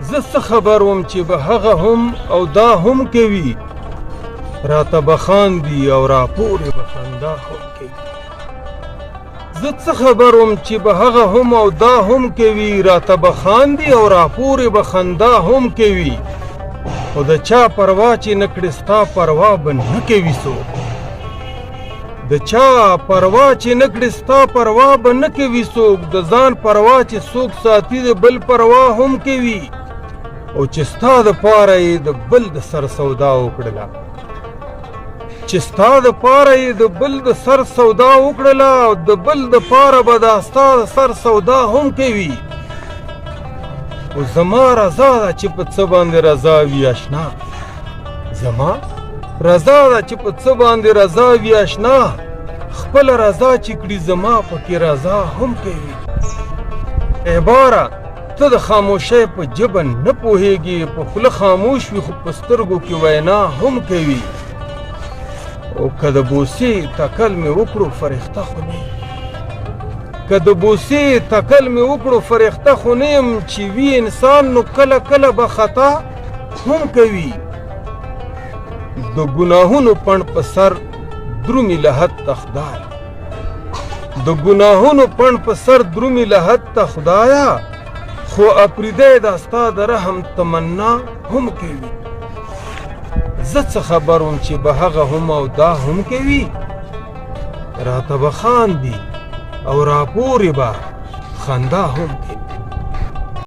زه څه خبر وم چې به هغه هم او دا هم کوي، راته به خاندي او راپورې به خندا هم کوي. زه څه خبر وم چې به هغه هم او دا هم کوي، راته به خاندي او راپورې به خندا هم کوي. خو د چا پروا چې نه کړې ستا پروا به نه کوي څوک، د چا پروا چې نه کړې ستا پروا به نه کوي څوک. د ځان پروا چې څوک ساتي د بل پروا هم کوي. او چې ستا دپاره یې د بل د سر سودا وکړله، چې ستا دپاره یې د بل د سر سودا وکړله، او د بل دپاره به دا ستا د سر سودا هم کوي. او زما رضا ده چې په څه باندې رضا وي اشنا، زما رضا ده چې په څه باندې رضا وي اشنا. خپله رضا چې کړي زما پکې رضا هم کوي. عباره ته د خاموشۍ په ژبه نه پوهېږي، په خوله خاموش وي خو په سترګو کې وینا هم کوي. او که د بوسې تکل مې وکړو فرښته خو نه یم، که د بوسې تکل مې وکړو فرښته خو نه یم. چې وي انسان نو کله کله به خطا هم کوي. د ګناهونو پڼ په سر درومي له حد ته خدای، د ګناهونو پڼ په سر درومي له حد ته خدایه. خو اپریدی دا ستا د رحم تمنا هم کوي. زه څه خبر وم چې به هغه هم او دا هم کوي، راته به خاندي او راپورې به خندا هم کوي.